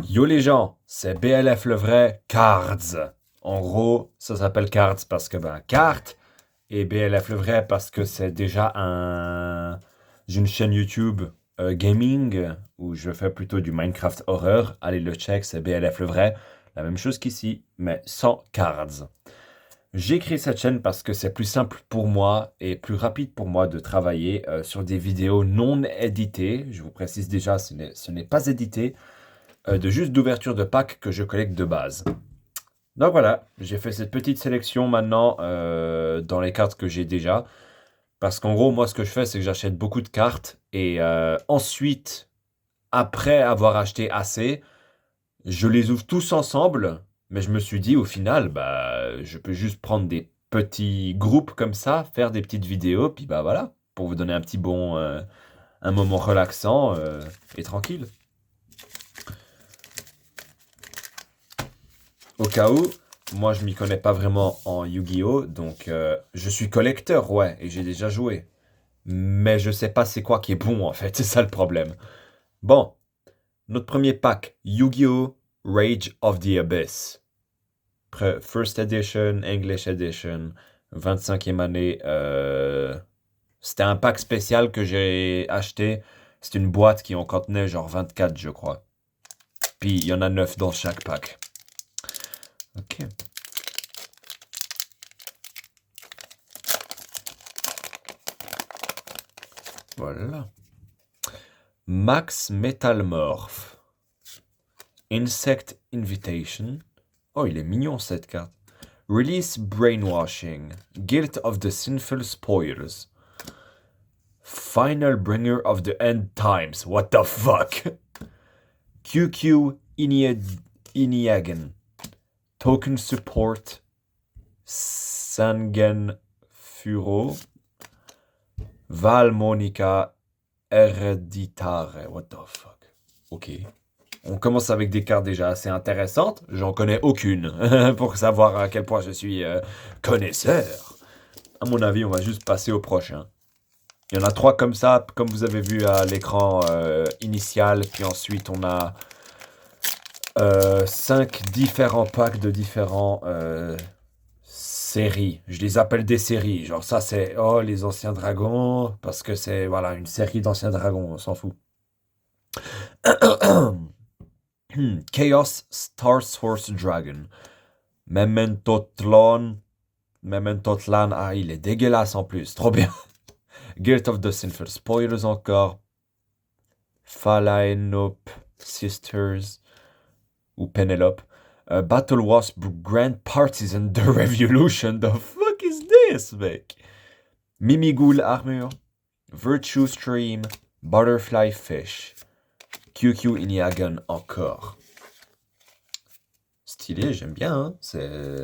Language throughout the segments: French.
Yo les gens, c'est BLF le vrai, Cards. En gros, ça s'appelle Cards parce que carte et BLF le vrai parce que c'est déjà j'ai une chaîne YouTube gaming où je fais plutôt du Minecraft horreur. Allez le check, c'est BLF le vrai. La même chose qu'ici, mais sans Cards. J'ai créé cette chaîne parce que c'est plus simple pour moi et plus rapide pour moi de travailler sur des vidéos non éditées. Je vous précise déjà, ce n'est pas édité de juste d'ouverture de pack que je collecte de base. Donc voilà, j'ai fait cette petite sélection maintenant dans les cartes que j'ai déjà. Parce qu'en gros, moi, ce que je fais, c'est que j'achète beaucoup de cartes et ensuite, après avoir acheté assez, je les ouvre tous ensemble. Mais je me suis dit, au final, je peux juste prendre des petits groupes comme ça, faire des petites vidéos, puis voilà, pour vous donner un petit un moment relaxant et tranquille. Au cas où, moi je m'y connais pas vraiment en Yu-Gi-Oh! Donc je suis collecteur, ouais, et j'ai déjà joué. Mais je sais pas c'est quoi qui est bon en fait, c'est ça le problème. Bon, notre premier pack, Yu-Gi-Oh! Rage of the Abyss. First Edition, English Edition, 25e année. C'était un pack spécial que j'ai acheté. C'est une boîte qui en contenait genre 24, je crois. Puis il y en a 9 dans chaque pack. Ok. Voilà. Max Metalmorph. Insect Invitation. Oh, il est mignon cette carte. Release Brainwashing. Guilt of the Sinful Spoilers. Final Bringer of the End Times. What the fuck? QQ Iniagan. Token Support. Sangen Furo. Val Monica Hereditare. What the fuck? Ok. On commence avec des cartes déjà assez intéressantes. J'en connais aucune pour savoir à quel point je suis connaisseur. À mon avis, on va juste passer au prochain. Il y en a 3 comme ça, comme vous avez vu à l'écran initial. Puis ensuite, on a 5 différents packs de différents séries. Je les appelle des séries. Genre ça, c'est les anciens dragons. Parce que c'est voilà une série d'anciens dragons, on s'en fout. Chaos Star Source Dragon. Mementotlan. Mementotlan. Ah, il est dégueulasse en plus. Trop bien. Guilt of the Sinful Spoilers encore. Phalaenop Sisters. Ou Penelope. Battle Wasp Grand Partisan The Revolution. The fuck is this, mec? Mimighoul Armure. Virtue Stream. Butterfly Fish. QQ Iniagan encore. Stylé, j'aime bien. Hein, c'est...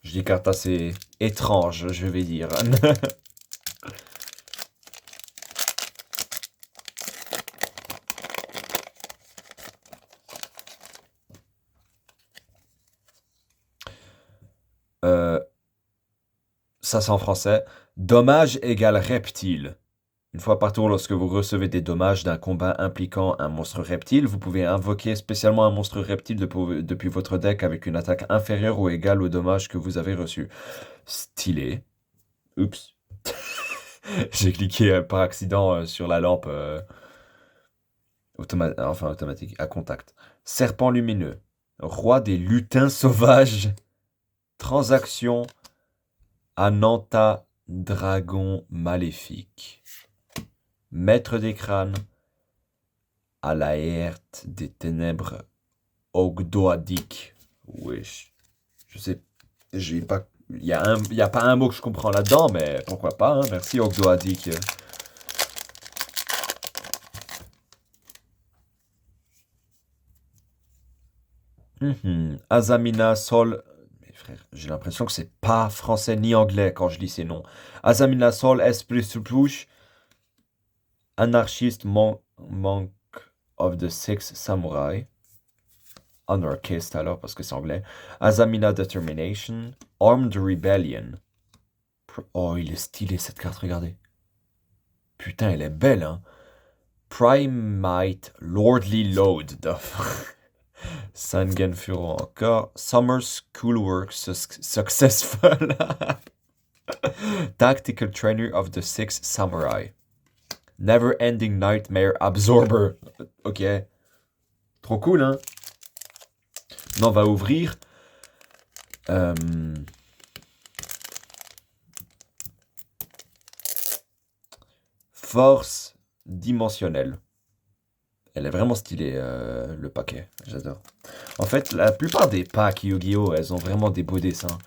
Je dis cartes assez étranges, je vais dire. Ça c'est en français. Dommage égale reptile. Une fois par tour, lorsque vous recevez des dommages d'un combat impliquant un monstre reptile, vous pouvez invoquer spécialement un monstre reptile depuis votre deck avec une attaque inférieure ou égale au dommage que vous avez reçu. Stylé. Oups. J'ai cliqué par accident sur la lampe automatique, à contact. Serpent lumineux. Roi des lutins sauvages. Transaction. Ananta dragon maléfique. Maître des crânes. À la herte des ténèbres. Ogdoadik. Wesh. Je sais. J'ai pas. Il y a pas un mot que je comprends là-dedans, mais pourquoi pas, hein. Merci Ogdoadik. Azamina Sol. Mais frère, j'ai l'impression que c'est pas français ni anglais quand je lis ces noms. Azamina Sol Esprit Suplouche. Anarchiste Monk of the Six Samurai. Anarchist alors parce que c'est anglais. Azamina Determination. Armed Rebellion. Oh, il est stylé cette carte, regardez. Putain, elle est belle, hein. Primite Lordly Load. Sangenfuro encore. Summer Schoolwork Successful. Tactical Trainer of the Six Samurai. Never Ending Nightmare Absorber. Ok. Trop cool, hein? Non, on va ouvrir. Force dimensionnelle. Elle est vraiment stylée, le paquet. J'adore. En fait, la plupart des packs Yu-Gi-Oh! Elles ont vraiment des beaux dessins.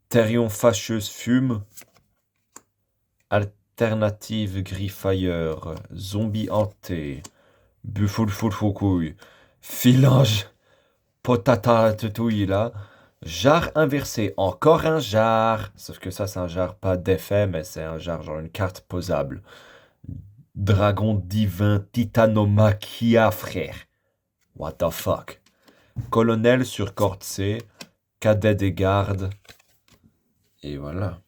Therion fâcheuse fume. Alternative griffailleur. Zombie hanté. Buffle fouille. Filange. Potata tutouille là. Jarre inversé, encore un jarre. Sauf que ça, c'est un jarre pas d'effet, mais c'est un jarre, genre une carte posable. Dragon divin Titanomachia, frère. What the fuck. Colonel sur corde C. Cadet des gardes. Et voilà.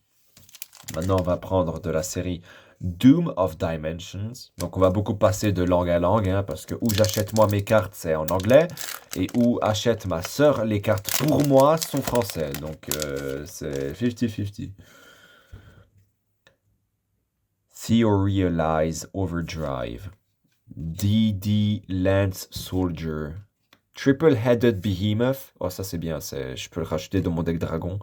Maintenant, on va prendre de la série Doom of Dimensions. Donc, on va beaucoup passer de langue à langue, hein, parce que où j'achète moi mes cartes, c'est en anglais, et où achète ma sœur les cartes pour moi sont français. Donc, c'est 50-50. Theorealize Overdrive. DD Lance Soldier. Triple-Headed Behemoth. Oh, ça c'est bien, je peux le racheter dans mon deck dragon.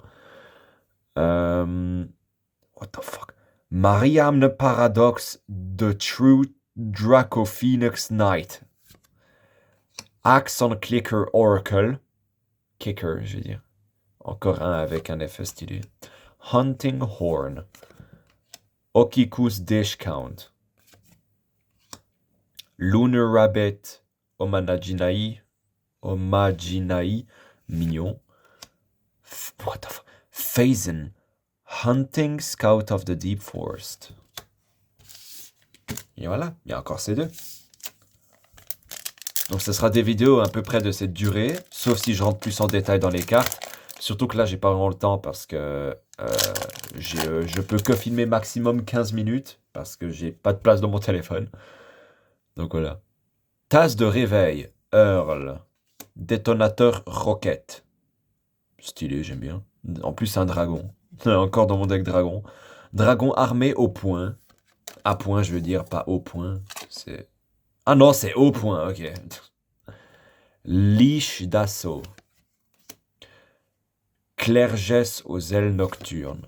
What the fuck? Mariamne Paradox, The True Draco Phoenix Knight. Axon Clicker Oracle. Kicker, je veux dire. Encore un avec un effet stylé. Hunting Horn. Okiku's Dish Count. Lunar Rabbit. Omajinai. Mignon. What the fuck? Phazon. Hunting Scout of the Deep Forest. Et voilà, il y a encore ces deux. Donc ce sera des vidéos à peu près de cette durée, sauf si je rentre plus en détail dans les cartes. Surtout que là, j'ai pas vraiment le temps parce que je peux que filmer maximum 15 minutes parce que j'ai pas de place dans mon téléphone. Donc voilà. Tasse de réveil, Earl. Détonateur Rocket. Stylé, j'aime bien. En plus, c'est un dragon. Encore dans mon deck dragon. Dragon armé au point. À point, je veux dire, pas au point. C'est... Ah non, c'est au point, ok. Liche d'assaut. Clergesse aux ailes nocturnes.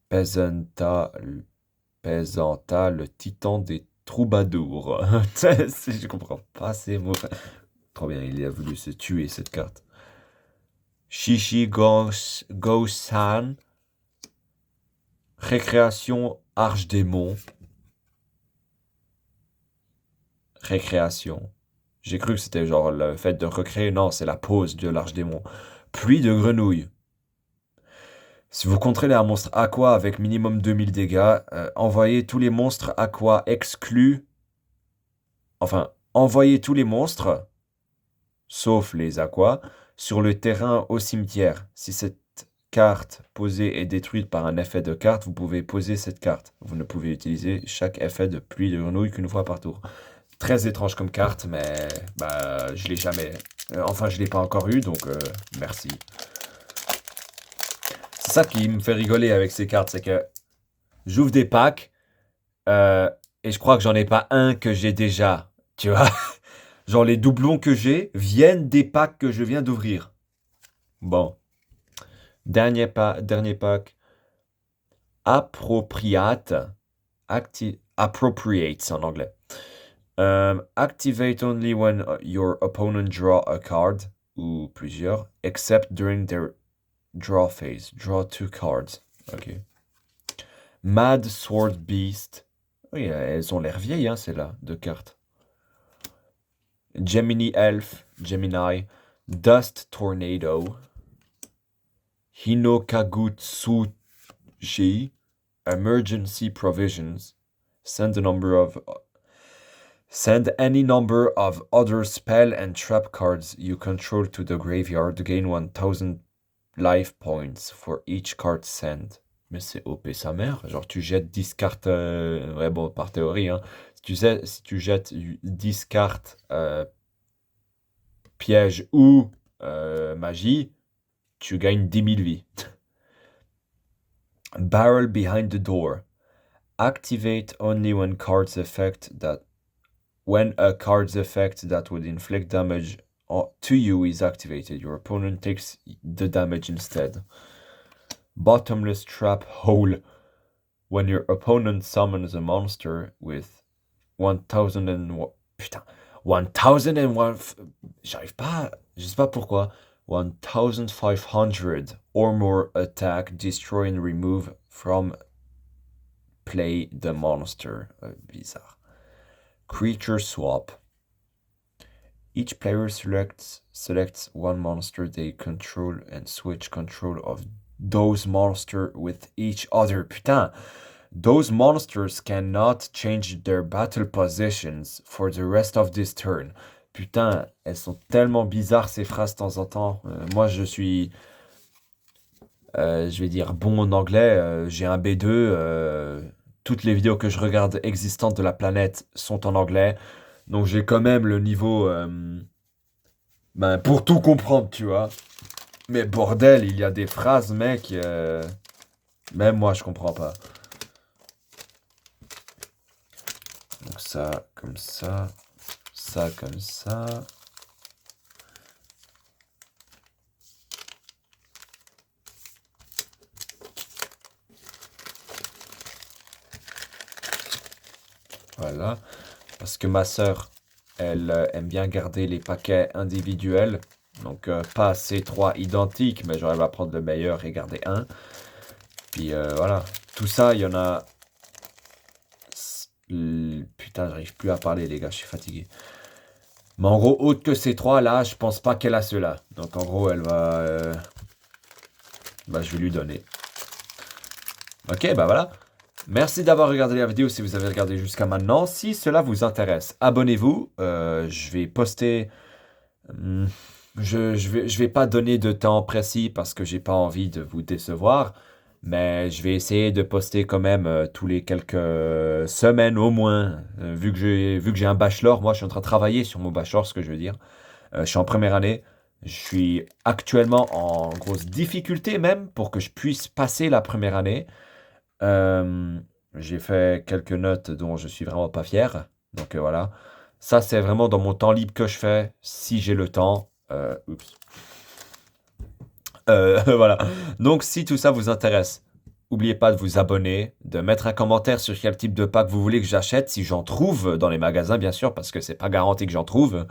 Pesanta, le titan des troubadours. Je comprends pas ces mots. Trop bien, il a voulu se tuer cette carte. Shishi Gosan. Récréation Arche-Démon. Récréation. J'ai cru que c'était genre le fait de recréer. Non, c'est la pose de l'Arche-Démon. Pluie de grenouilles. Si vous contrôlez un monstre aqua avec minimum 2000 dégâts, envoyez tous les monstres aqua exclus. Enfin, envoyez tous les monstres, sauf les aquas, sur le terrain au cimetière. Si cette carte posée est détruite par un effet de carte, vous pouvez poser cette carte. Vous ne pouvez utiliser chaque effet de pluie de grenouille qu'une fois par tour. Très étrange comme carte, mais bah, je l'ai jamais... enfin, je l'ai pas encore eu, donc merci. C'est ça qui me fait rigoler avec ces cartes, c'est que j'ouvre des packs et je crois que j'en ai pas un que j'ai déjà, tu vois. Genre les doublons que j'ai viennent des packs que je viens d'ouvrir. Bon. Dernier pack. Appropriate. Appropriates en anglais. Activate only when your opponent draw a card, ou plusieurs, except during their draw phase. Draw 2 cards. Ok. Mad Sword Beast. Oui, elles ont l'air vieilles, hein, celles-là, de cartes. Gemini Gemini. Dust Tornado. Hinokagutsuji. Emergency Provisions. Send any number of other spell and trap cards you control to the graveyard to gain 1000 life points for each card sent. Mais c'est OP sa mère. Genre, tu jettes 10 cartes. Ouais, bon, par théorie, hein. Si tu jettes 10 cartes piège ou magie, tu gagnes 10 000 vies. Barrel behind the door. Activate only when a card's effect that would inflict damage to you is activated. Your opponent takes the damage instead. Bottomless trap hole. When your opponent summons a monster with 1001... Putain. 1001... J'arrive pas... Je sais pas pourquoi. 1500 or more attack, destroy and remove from play the monster. Bizarre. Creature swap. Each player selects one monster they control and switch control of those monsters with each other. Putain, those monsters cannot change their battle positions for the rest of this turn. Putain, elles sont tellement bizarres ces phrases de temps en temps. Moi, je suis, je vais dire, bon en anglais. J'ai un B2. Toutes les vidéos que je regarde existantes de la planète sont en anglais. Donc j'ai quand même le niveau pour tout comprendre, tu vois. Mais bordel, il y a des phrases, mec, même moi je comprends pas. Donc ça, comme ça, ça comme ça. Voilà. Parce que ma sœur, elle aime bien garder les paquets individuels. Donc pas ces 3 identiques, mais genre elle va prendre le meilleur et garder un. Puis voilà. Tout ça, il y en a... Putain, j'arrive plus à parler les gars, je suis fatigué. Mais en gros, autre que ces 3 là, je pense pas qu'elle a ceux-là. Donc en gros, elle va... je vais lui donner. Ok, bah voilà. Merci d'avoir regardé la vidéo si vous avez regardé jusqu'à maintenant. Si cela vous intéresse, abonnez-vous. Je vais poster... je vais pas donner de temps précis parce que j'ai pas envie de vous décevoir. Mais je vais essayer de poster quand même tous les quelques semaines au moins. Vu que j'ai un bachelor, moi je suis en train de travailler sur mon bachelor, ce que je veux dire. Je suis en première année. Je suis actuellement en grosse difficulté même pour que je puisse passer la première année. J'ai fait quelques notes dont je suis vraiment pas fier. Donc voilà. Ça, c'est vraiment dans mon temps libre que je fais, si j'ai le temps. Oups. Voilà. Donc, si tout ça vous intéresse, n'oubliez pas de vous abonner, de mettre un commentaire sur quel type de pack vous voulez que j'achète, si j'en trouve dans les magasins, bien sûr, parce que c'est pas garanti que j'en trouve.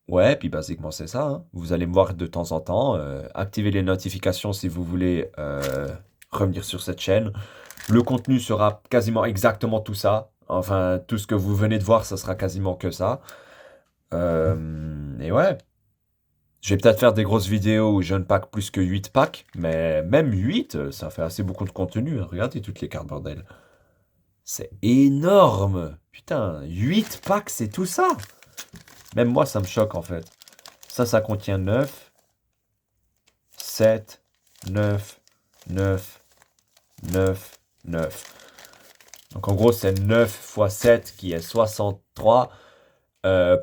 Ouais, puis basiquement, c'est ça, hein. Vous allez me voir de temps en temps. Activez les notifications si vous voulez revenir sur cette chaîne. Le contenu sera quasiment exactement tout ça. Enfin, tout ce que vous venez de voir, ça sera quasiment que ça. Et ouais. Je vais peut-être faire des grosses vidéos où je ne pack plus que 8 packs. Mais même 8, ça fait assez beaucoup de contenu, hein. Regardez toutes les cartes, bordel. C'est énorme. Putain, 8 packs, c'est tout ça. Même moi, ça me choque, en fait. Ça contient 9, 7, 9, 9, 9, 9. Donc en gros, c'est 9 x 7 qui est 63,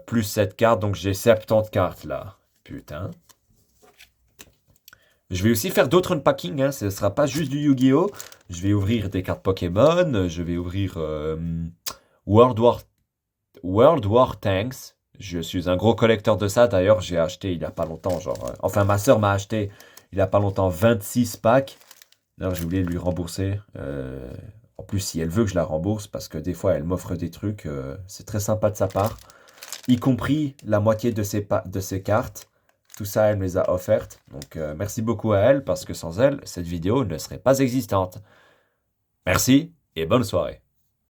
plus 7 cartes, donc j'ai 70 cartes là. Putain. Je vais aussi faire d'autres unpacking, hein. Ce ne sera pas juste du Yu-Gi-Oh! Je vais ouvrir des cartes Pokémon, je vais ouvrir World War Tanks. Je suis un gros collecteur de ça, d'ailleurs j'ai acheté il n'y a pas longtemps, enfin ma soeur m'a acheté il n'y a pas longtemps 26 packs. D'ailleurs j'ai oublié de lui rembourser. En plus, si elle veut que je la rembourse, parce que des fois, elle m'offre des trucs, c'est très sympa de sa part. Y compris la moitié de ses cartes. Tout ça, elle me les a offertes. Donc, merci beaucoup à elle, parce que sans elle, cette vidéo ne serait pas existante. Merci et bonne soirée.